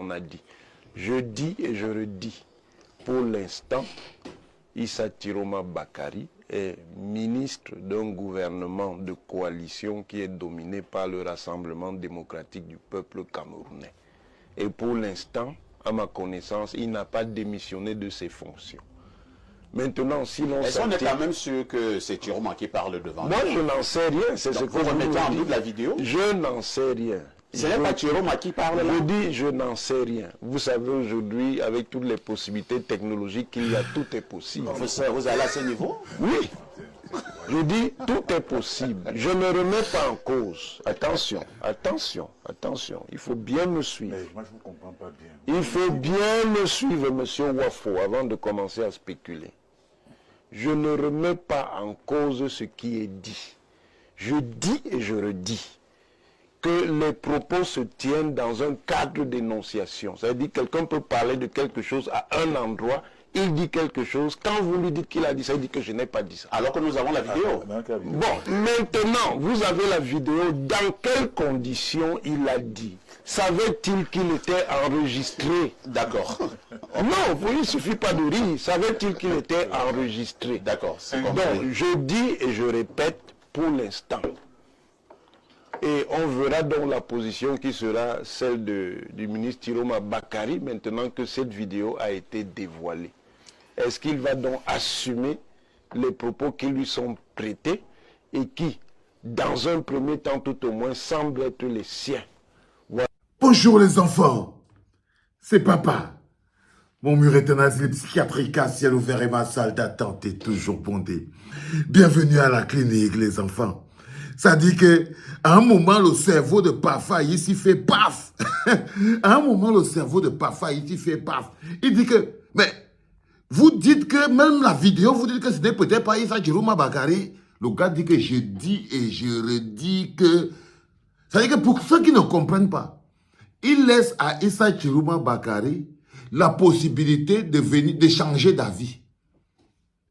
qu'on a dit. Je dis et je redis, pour l'instant, Issa Chiroma Bakari est ministre d'un gouvernement de coalition qui est dominé par le Rassemblement démocratique du peuple camerounais. Et pour l'instant, à ma connaissance, il n'a pas démissionné de ses fonctions. Maintenant, si l'on est-ce qu'on est quand même sûr que c'est Chiroma qui parle devant moi, je n'en sais rien. C'est ce que vous remettez en doute la vidéo? Je n'en sais rien. Ce n'est pas Chiroma qui parle là? Je dis, je n'en sais rien. Vous savez, aujourd'hui, avec toutes les possibilités technologiques qu'il y a, tout est possible. Vous allez à ce niveau? Oui. Je dis, tout est possible. Je ne remets pas en cause. Attention, attention, attention. Il faut bien me suivre. Mais moi, je ne vous comprends pas bien. Il faut bien me suivre, monsieur Wafo, avant de commencer à spéculer. Je ne remets pas en cause ce qui est dit. Je dis et je redis que les propos se tiennent dans un cadre d'énonciation. C'est-à-dire que quelqu'un peut parler de quelque chose à un endroit, il dit quelque chose, quand vous lui dites qu'il a dit ça, il dit que je n'ai pas dit ça. Alors que nous avons la vidéo. Bon, maintenant, vous avez la vidéo, dans quelles conditions il a dit? Savait-il qu'il était enregistré? D'accord. Non, pour lui, il ne suffit pas de rire. Savait-il qu'il était enregistré? D'accord. Donc, je dis et je répète pour l'instant. Et on verra donc la position qui sera celle du ministre Chiroma Bakari maintenant que cette vidéo a été dévoilée. Est-ce qu'il va donc assumer les propos qui lui sont prêtés et qui, dans un premier temps tout au moins, semblent être les siens? Voilà. Bonjour les enfants, c'est papa. Mon mur est un asile psychiatrique à ciel ouvert et ma salle d'attente est toujours bondée. Bienvenue à la clinique les enfants. Ça dit que à un moment le cerveau de Pafa ici fait paf. À un moment le cerveau de Pafa ici fait paf. Il dit que, mais vous dites que même la vidéo, vous dites que ce n'est peut-être pas Issa Chiroma Bakari. Le gars dit que je dis et je redis que... Ça veut dire que pour ceux qui ne comprennent pas, il laisse à Issa Chiroma Bakari la possibilité de changer d'avis.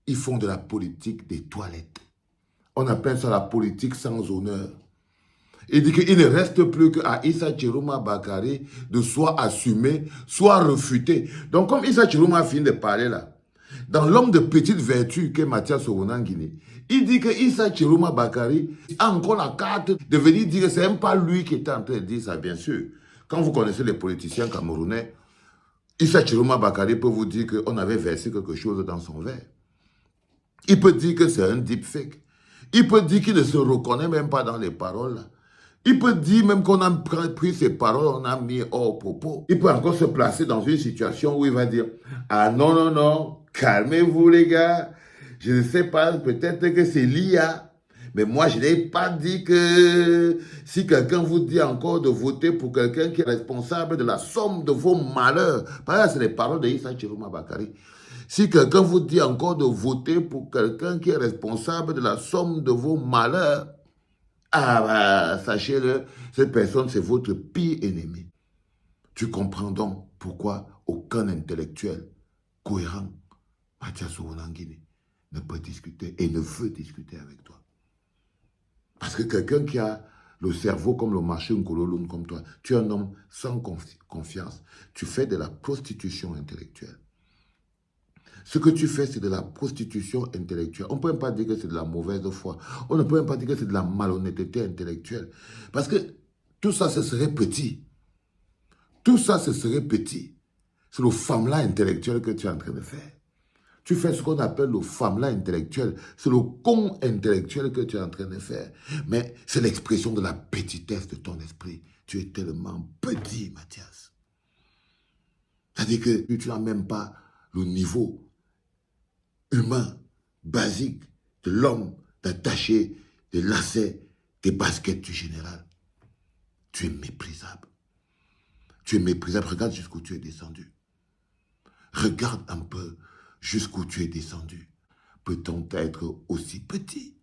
Ils font de la politique des toilettes. On appelle ça la politique sans honneur. Il dit qu'il ne reste plus qu'à Issa Chiroma Bakari de soit assumer, soit refuter. Donc comme Issa Chiroma a fini de parler là, dans l'homme de petite vertu qu'est Mathias Sorona-Guinée, il dit que Issa Chiroma Bakari a encore la carte de venir dire que ce n'est même pas lui qui était en train de dire ça, bien sûr. Quand vous connaissez les politiciens camerounais, Issa Chiroma Bakari peut vous dire qu'on avait versé quelque chose dans son verre. Il peut dire que c'est un deepfake. Il peut dire qu'il ne se reconnaît même pas dans les paroles. Il peut dire même qu'on a pris ses paroles, on a mis hors propos. Il peut encore se placer dans une situation où il va dire « Ah non, non, non, calmez-vous les gars. Je ne sais pas, peut-être que c'est l'IA. Mais moi, je n'ai pas dit que si quelqu'un vous dit encore de voter pour quelqu'un qui est responsable de la somme de vos malheurs. » Par exemple, c'est les paroles de Issa Chiroma Bakari. Si quelqu'un vous dit encore de voter pour quelqu'un qui est responsable de la somme de vos malheurs, ah bah, sachez-le, cette personne, c'est votre pire ennemi. Tu comprends donc pourquoi aucun intellectuel cohérent, Mathias Sorona-Guinée, ne peut discuter et ne veut discuter avec toi. Parce que quelqu'un qui a le cerveau comme le marché Nkololoun comme toi, tu es un homme sans confiance. Tu fais de la prostitution intellectuelle. Ce que tu fais, c'est de la prostitution intellectuelle. On ne peut même pas dire que c'est de la mauvaise foi. On ne peut même pas dire que c'est de la malhonnêteté intellectuelle. Parce que tout ça, ce serait petit. Tout ça, ce serait petit. C'est le famela intellectuel que tu es en train de faire. Tu fais ce qu'on appelle le famela intellectuel. C'est le con intellectuel que tu es en train de faire. Mais c'est l'expression de la petitesse de ton esprit. Tu es tellement petit, Mathias. C'est-à-dire que tu n'as même pas le niveau humain, basique, de l'homme, d'attacher des lacets, des baskets du général. Tu es méprisable. Tu es méprisable. Regarde jusqu'où tu es descendu. Regarde un peu jusqu'où tu es descendu. Peut-on être aussi petit?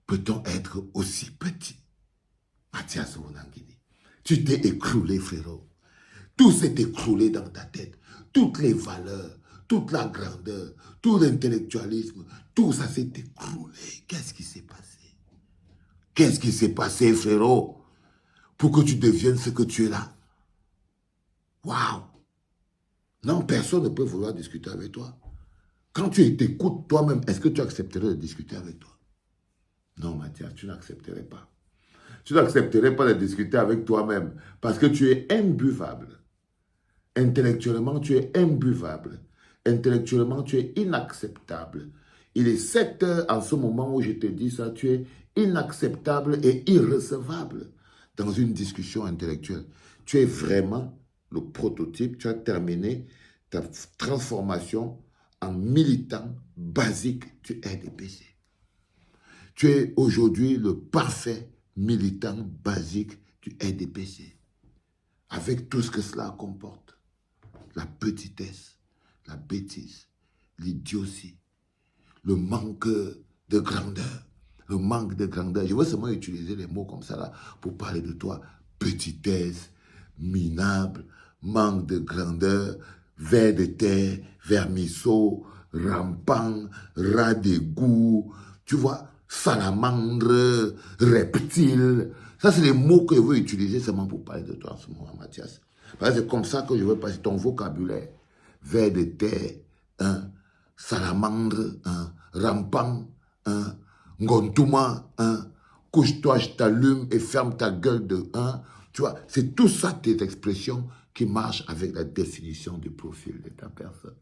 Peut-on être aussi petit? Mathias Sorona-Guinée, tu t'es écroulé, frérot. Tout s'est écroulé dans ta tête. Toutes les valeurs, toute la grandeur, tout l'intellectualisme, tout ça s'est écroulé. Qu'est-ce qui s'est passé? Qu'est-ce qui s'est passé, frérot, pour que tu deviennes ce que tu es là? Waouh! Non, personne ne peut vouloir discuter avec toi. Quand tu t'écoutes toi-même, est-ce que tu accepterais de discuter avec toi? Non, Mathias, tu n'accepterais pas. Tu n'accepterais pas de discuter avec toi-même parce que tu es imbuvable. Intellectuellement, tu es imbuvable. Intellectuellement, tu es inacceptable. Il est 7 heures en ce moment où je te dis ça, tu es inacceptable et irrecevable dans une discussion intellectuelle. Tu es vraiment le prototype, tu as terminé ta transformation en militant basique du RDPC. Tu es aujourd'hui le parfait militant basique du RDPC, avec tout ce que cela comporte. La petitesse, la bêtise, l'idiotie, le manque de grandeur. Le manque de grandeur. Je veux seulement utiliser les mots comme ça là pour parler de toi. Petitesse, minable, manque de grandeur, ver de terre, vermisseau, rampant, rat d'égout, tu vois, salamandre, reptile. Ça, c'est les mots que je veux utiliser seulement pour parler de toi en ce moment, Mathias. C'est comme ça que je veux passer ton vocabulaire. Ver de terre, hein, salamandre, hein, rampant, hein, ngontuma, hein, couche-toi, je t'allume et ferme ta gueule de hein. Tu vois, c'est tout ça tes expressions qui marchent avec la définition du profil de ta personne.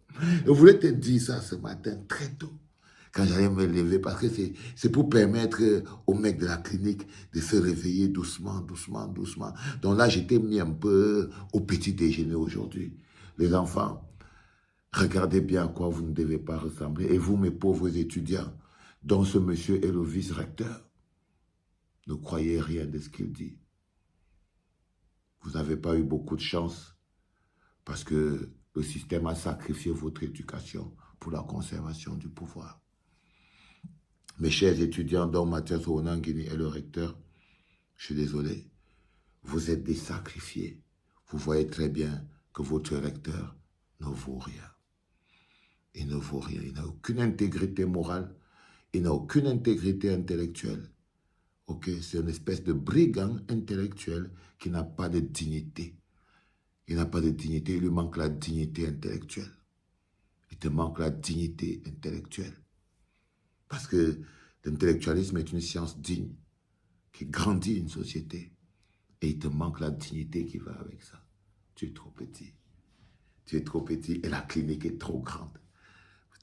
Je voulais te dire ça ce matin très tôt, quand j'allais me lever, parce que c'est pour permettre aux mecs de la clinique de se réveiller doucement, doucement, doucement. Donc là, j'étais mis un peu au petit déjeuner aujourd'hui. Les enfants, regardez bien à quoi vous ne devez pas ressembler. Et vous, mes pauvres étudiants, dont ce monsieur est le vice-recteur, ne croyez rien de ce qu'il dit. Vous n'avez pas eu beaucoup de chance parce que le système a sacrifié votre éducation pour la conservation du pouvoir. Mes chers étudiants, dont Mathias Onangini est le recteur, je suis désolé, vous êtes des sacrifiés. Vous voyez très bien que votre recteur ne vaut rien. Il ne vaut rien. Il n'a aucune intégrité morale. Il n'a aucune intégrité intellectuelle. Ok, c'est une espèce de brigand intellectuel qui n'a pas de dignité. Il n'a pas de dignité, il lui manque la dignité intellectuelle. Il te manque la dignité intellectuelle. Parce que l'intellectualisme est une science digne qui grandit une société. Et il te manque la dignité qui va avec ça. Tu es trop petit. Tu es trop petit et la clinique est trop grande.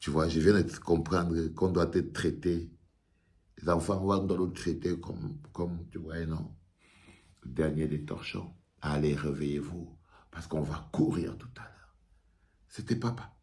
Tu vois, je viens de comprendre qu'on doit te traiter. Les enfants, on doit nous traiter comme tu vois, non, le dernier des torchons. Allez, réveillez-vous, parce qu'on va courir tout à l'heure. C'était papa.